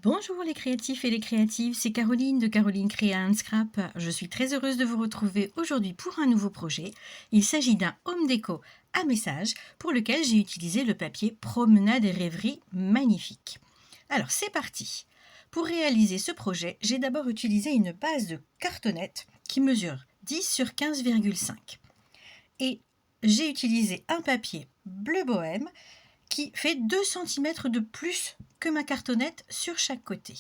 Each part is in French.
Bonjour les créatifs et les créatives, c'est Caroline de Caroline Créa and Scrap. Je suis très heureuse de vous retrouver aujourd'hui pour un nouveau projet. Il s'agit d'un home déco à message pour lequel j'ai utilisé le papier Promenade et rêverie magnifique. Alors c'est parti. Pour réaliser ce projet, j'ai d'abord utilisé une base de cartonnette qui mesure 10 sur 15,5 et j'ai utilisé un papier bleu bohème qui fait 2 cm de plus que ma cartonnette sur chaque côté.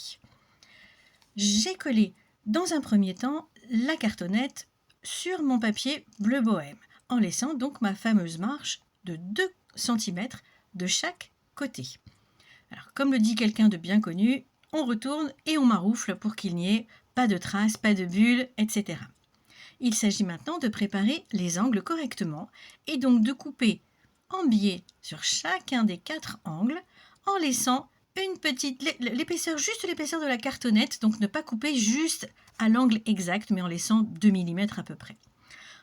J'ai collé dans un premier temps la cartonnette sur mon papier bleu bohème, en laissant donc ma fameuse marge de 2 cm de chaque côté. Alors, comme le dit quelqu'un de bien connu, on retourne et on maroufle pour qu'il n'y ait pas de traces, pas de bulles, etc. Il s'agit maintenant de préparer les angles correctement et donc de couper en biais sur chacun des 4 angles en laissant une petite l'épaisseur, juste l'épaisseur de la cartonnette, donc ne pas couper juste à l'angle exact mais en laissant 2 mm à peu près.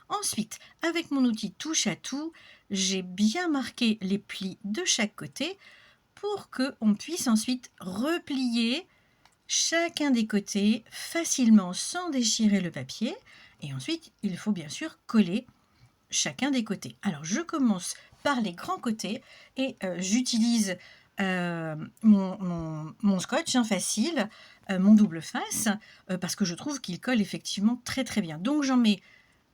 Ensuite, avec mon outil touche à tout, j'ai bien marqué les plis de chaque côté pour qu'on puisse ensuite replier chacun des côtés facilement sans déchirer le papier. Et ensuite, il faut bien sûr coller chacun des côtés. Alors, je commence par les grands côtés et j'utilise mon scotch facile, mon double face, parce que je trouve qu'il colle effectivement très très bien. Donc, j'en mets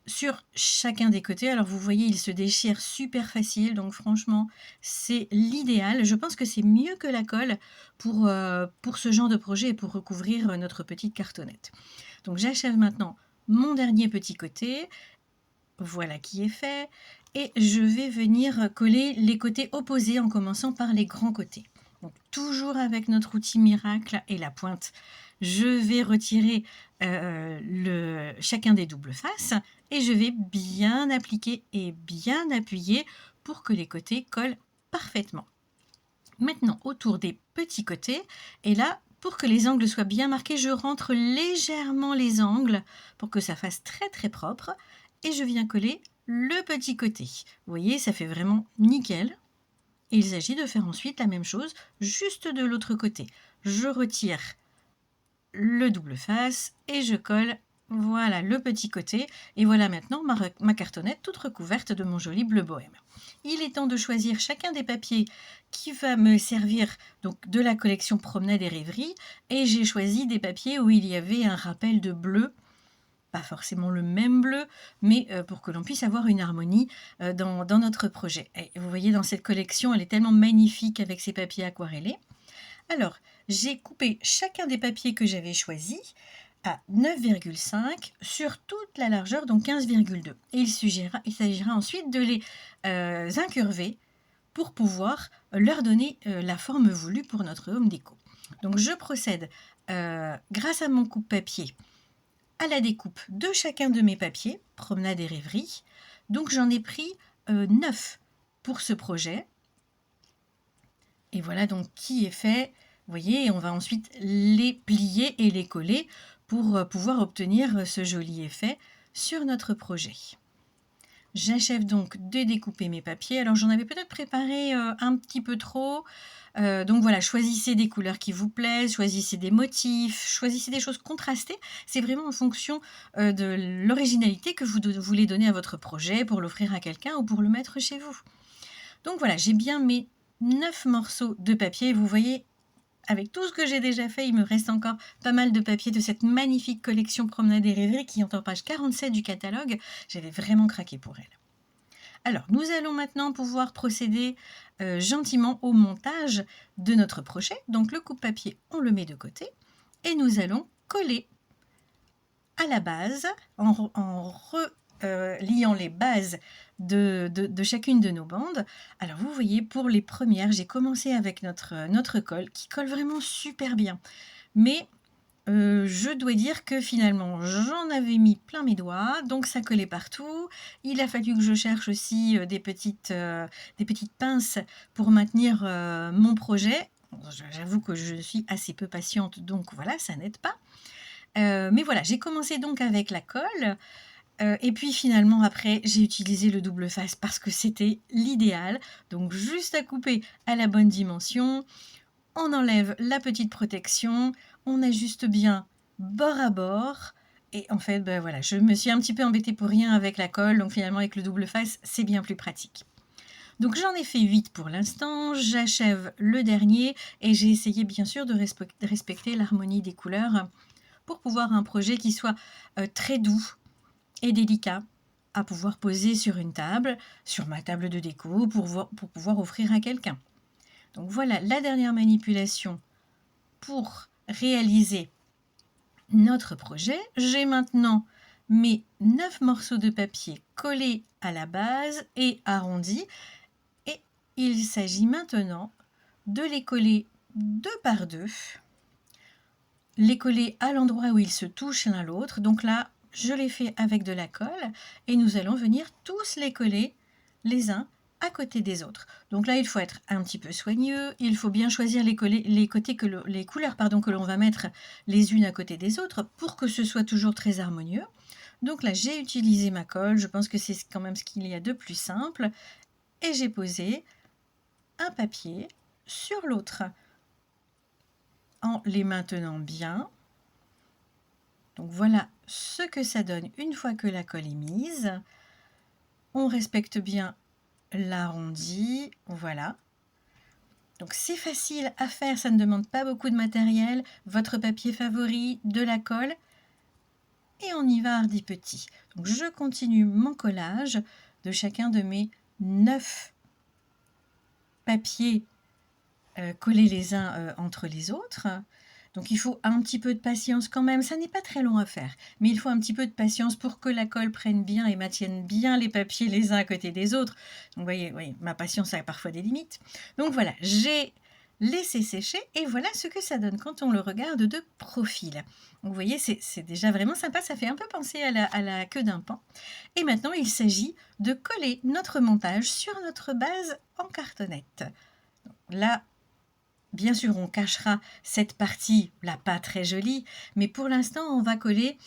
sur chacun des côtés. Alors, vous voyez, il se déchire super facile. Donc, franchement, c'est l'idéal. Je pense que c'est mieux que la colle pour ce genre de projet et pour recouvrir notre petite cartonnette. Donc, j'achève maintenant mon dernier petit côté. Voilà qui est fait. Et je vais venir coller les côtés opposés en commençant par les grands côtés. Donc, toujours avec notre outil miracle et la pointe, je vais retirer chacun des doubles faces et je vais bien appliquer et bien appuyer pour que les côtés collent parfaitement. Maintenant, autour des petits côtés, et là, pour que les angles soient bien marqués, je rentre légèrement les angles pour que ça fasse très très propre et je viens coller le petit côté. Vous voyez, ça fait vraiment nickel. Et il s'agit de faire ensuite la même chose juste de l'autre côté. Je retire le double face et je colle, voilà, le petit côté. Et voilà maintenant ma cartonnette toute recouverte de mon joli bleu bohème. Il est temps de choisir chacun des papiers qui va me servir donc de la collection Promenade et rêverie. Et j'ai choisi des papiers où il y avait un rappel de bleu. Pas forcément le même bleu, mais pour que l'on puisse avoir une harmonie dans notre projet. Et vous voyez, dans cette collection, elle est tellement magnifique avec ses papiers aquarellés. Alors, j'ai coupé chacun des papiers que j'avais choisis à 9,5 sur toute la largeur, donc 15,2. Et il s'agira ensuite de les incurver pour pouvoir leur donner la forme voulue pour notre home déco. Donc, je procède grâce à mon coupe-papier à la découpe de chacun de mes papiers, Promenade et rêverie. Donc j'en ai pris 9 pour ce projet. Et voilà donc qui est fait. Vous voyez, on va ensuite les plier et les coller pour pouvoir obtenir ce joli effet sur notre projet. J'achève donc de découper mes papiers. Alors j'en avais peut-être préparé un petit peu trop. Donc voilà, choisissez des couleurs qui vous plaisent, choisissez des motifs, choisissez des choses contrastées. C'est vraiment en fonction de l'originalité que vous voulez donner à votre projet pour l'offrir à quelqu'un ou pour le mettre chez vous. Donc voilà, j'ai bien mes 9 morceaux de papier. Vous voyez, avec tout ce que j'ai déjà fait, il me reste encore pas mal de papier de cette magnifique collection Promenade et rêverie qui est en page 47 du catalogue. J'avais vraiment craqué pour elle. Alors, nous allons maintenant pouvoir procéder gentiment au montage de notre projet. Donc, le coupe-papier, on le met de côté et nous allons coller à la base en reliant les bases de chacune de nos bandes. Alors, vous voyez, pour les premières, j'ai commencé avec notre colle qui colle vraiment super bien. Mais je dois dire que finalement, j'en avais mis plein mes doigts, donc ça collait partout. Il a fallu que je cherche aussi des petites pinces pour maintenir mon projet. J'avoue que je suis assez peu patiente, donc voilà, ça n'aide pas. Mais voilà, j'ai commencé donc avec la colle. Et puis finalement, après, j'ai utilisé le double face parce que c'était l'idéal. Donc juste à couper à la bonne dimension. On enlève la petite protection, on ajuste bien bord à bord. Et en fait, ben voilà, je me suis un petit peu embêtée pour rien avec la colle, donc finalement avec le double face, c'est bien plus pratique. Donc j'en ai fait 8 pour l'instant, j'achève le dernier et j'ai essayé bien sûr de respecter l'harmonie des couleurs pour pouvoir un projet qui soit très doux et délicat à pouvoir poser sur une table, sur ma table de déco, pour pouvoir offrir à quelqu'un. Donc voilà la dernière manipulation pour réaliser notre projet. J'ai maintenant mes 9 morceaux de papier collés à la base et arrondis. Et il s'agit maintenant de les coller deux par deux. Les coller à l'endroit où ils se touchent l'un l'autre. Donc là, je les fais avec de la colle et nous allons venir tous les coller les uns à côté des autres. Donc là, il faut être un petit peu soigneux, il faut bien choisir les couleurs que l'on va mettre les unes à côté des autres pour que ce soit toujours très harmonieux. Donc là, j'ai utilisé ma colle, je pense que c'est quand même ce qu'il y a de plus simple, et j'ai posé un papier sur l'autre en les maintenant bien. Donc voilà ce que ça donne une fois que la colle est mise. On respecte bien l'arrondi, voilà. Donc c'est facile à faire, ça ne demande pas beaucoup de matériel, votre papier favori, de la colle, et on y va hardi petit. Donc je continue mon collage de chacun de mes 9 papiers collés les uns entre les autres. Donc il faut un petit peu de patience quand même, ça n'est pas très long à faire, mais il faut un petit peu de patience pour que la colle prenne bien et maintienne bien les papiers les uns à côté des autres. Donc vous voyez, oui, ma patience a parfois des limites. Donc voilà, j'ai laissé sécher et voilà ce que ça donne quand on le regarde de profil. Donc vous voyez, c'est déjà vraiment sympa, ça fait un peu penser à la queue d'un paon. Et maintenant, il s'agit de coller notre montage sur notre base en cartonnette. Donc là, bien sûr, on cachera cette partie, là, pas très jolie, mais pour l'instant, on va coller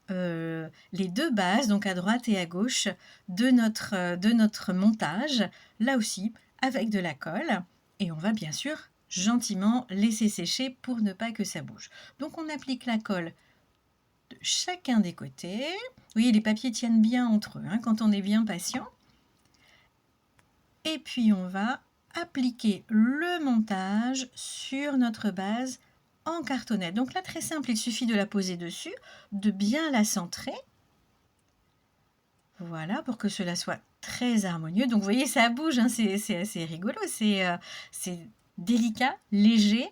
les deux bases, donc à droite et à gauche, de notre montage, là aussi, avec de la colle. Et on va bien sûr gentiment laisser sécher pour ne pas que ça bouge. Donc on applique la colle de chacun des côtés. Vous voyez, les papiers tiennent bien entre eux, hein, quand on est bien patient. Et puis on va appliquer le montage sur notre base en cartonnette. Donc là, très simple, il suffit de la poser dessus, de bien la centrer. Voilà, pour que cela soit très harmonieux. Donc vous voyez, ça bouge, hein, c'est assez rigolo, c'est délicat, léger,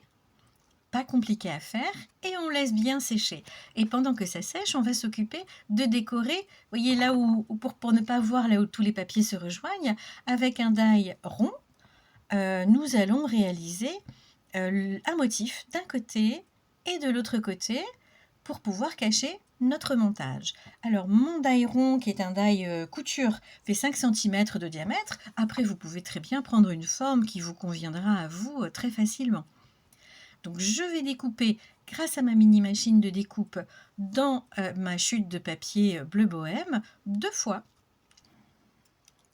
pas compliqué à faire, et on laisse bien sécher. Et pendant que ça sèche, on va s'occuper de décorer, vous voyez là où, pour ne pas voir là où tous les papiers se rejoignent, avec un die rond, nous allons réaliser un motif d'un côté et de l'autre côté pour pouvoir cacher notre montage. Alors mon die rond, qui est un die couture, fait 5 cm de diamètre. Après, vous pouvez très bien prendre une forme qui vous conviendra à vous très facilement. Donc je vais découper grâce à ma mini machine de découpe dans ma chute de papier bleu bohème 2 fois.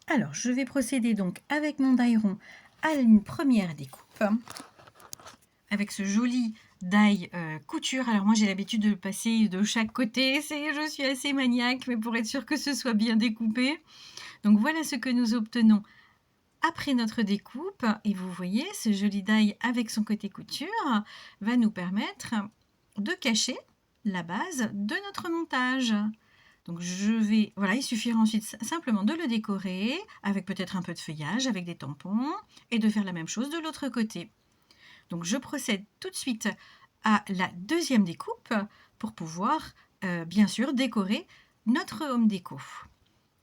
Alors je vais procéder donc avec mon die rond à une première découpe avec ce joli die couture. Alors moi j'ai l'habitude de le passer de chaque côté, je suis assez maniaque, mais pour être sûr que ce soit bien découpé. Donc voilà ce que nous obtenons après notre découpe, et vous voyez, ce joli die avec son côté couture va nous permettre de cacher la base de notre montage. Donc voilà, il suffira ensuite simplement de le décorer avec peut-être un peu de feuillage, avec des tampons, et de faire la même chose de l'autre côté. Donc je procède tout de suite à la deuxième découpe pour pouvoir bien sûr décorer notre home déco.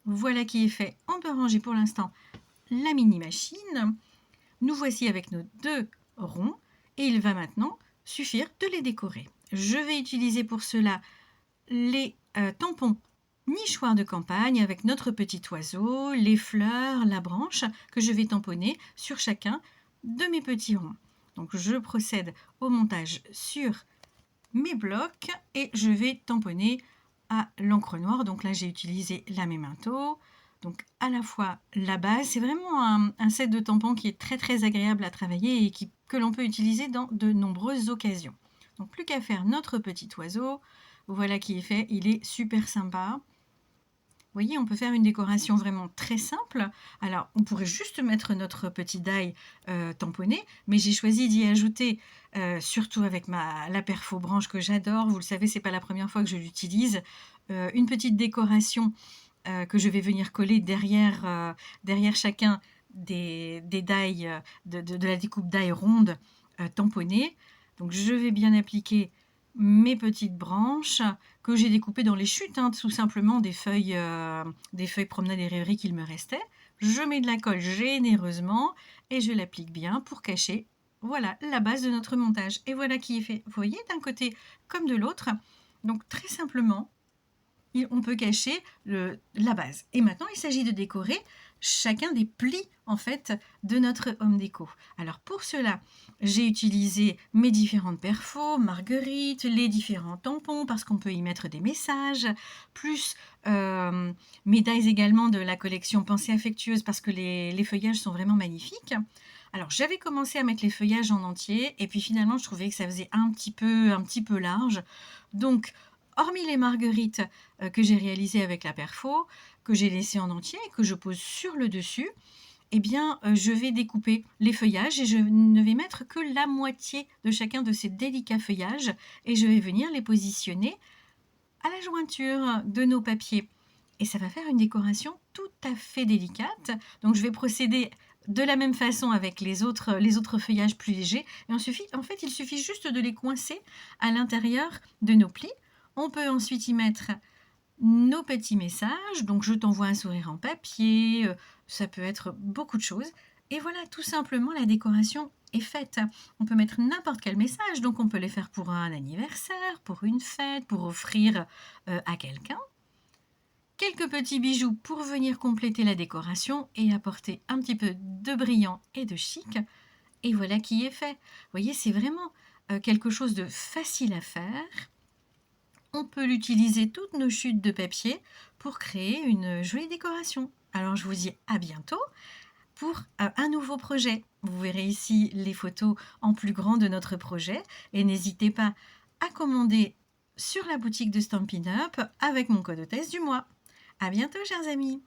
Voilà qui est fait. On peut ranger pour l'instant la mini machine. Nous voici avec nos 2 ronds et il va maintenant suffire de les décorer. Je vais utiliser pour cela les tampons nichoirs de campagne avec notre petit oiseau, les fleurs, la branche que je vais tamponner sur chacun de mes petits ronds. Donc je procède au montage sur mes blocs et je vais tamponner à l'encre noire. Donc là j'ai utilisé la Memento. Donc à la fois la base, c'est vraiment un set de tampons qui est très très agréable à travailler et qui que l'on peut utiliser dans de nombreuses occasions. Donc plus qu'à faire notre petit oiseau. Voilà qui est fait, il est super sympa. Vous voyez, on peut faire une décoration vraiment très simple. Alors, on pourrait juste mettre notre petit die tamponné, mais j'ai choisi d'y ajouter, surtout avec la perfo branche que j'adore, vous le savez, c'est pas la première fois que je l'utilise, une petite décoration que je vais venir coller derrière chacun des die, de la découpe die ronde tamponnée. Donc je vais bien appliquer mes petites branches que j'ai découpées dans les chutes, hein, tout simplement des feuilles promenade et rêverie qu'il me restait. Je mets de la colle généreusement et je l'applique bien pour cacher, voilà, la base de notre montage. Et voilà qui est fait. Vous voyez, d'un côté comme de l'autre. Donc très simplement, on peut cacher la base. Et maintenant, il s'agit de décorer chacun des plis en fait de notre home déco. Alors pour cela, j'ai utilisé mes différentes perfos, marguerites, les différents tampons parce qu'on peut y mettre des messages, plus mes dies également de la collection Pensée affectueuse parce que les feuillages sont vraiment magnifiques. Alors j'avais commencé à mettre les feuillages en entier et puis finalement je trouvais que ça faisait un petit peu large. Donc hormis les marguerites que j'ai réalisées avec la perfo, que j'ai laissé en entier et que je pose sur le dessus, eh bien, je vais découper les feuillages et je ne vais mettre que la moitié de chacun de ces délicats feuillages et je vais venir les positionner à la jointure de nos papiers. Et ça va faire une décoration tout à fait délicate. Donc, je vais procéder de la même façon avec les autres feuillages plus légers. Et en fait, il suffit juste de les coincer à l'intérieur de nos plis. On peut ensuite y mettre nos petits messages. Donc, je t'envoie un sourire en papier. Ça peut être beaucoup de choses. Et voilà, tout simplement, la décoration est faite. On peut mettre n'importe quel message. Donc, on peut les faire pour un anniversaire, pour une fête, pour offrir à quelqu'un. Quelques petits bijoux pour venir compléter la décoration et apporter un petit peu de brillant et de chic. Et voilà qui est fait. Vous voyez, c'est vraiment quelque chose de facile à faire. On peut l'utiliser toutes nos chutes de papier pour créer une jolie décoration. Alors je vous dis à bientôt pour un nouveau projet. Vous verrez ici les photos en plus grand de notre projet et n'hésitez pas à commander sur la boutique de Stampin' Up avec mon code hôtesse du mois. À bientôt chers amis.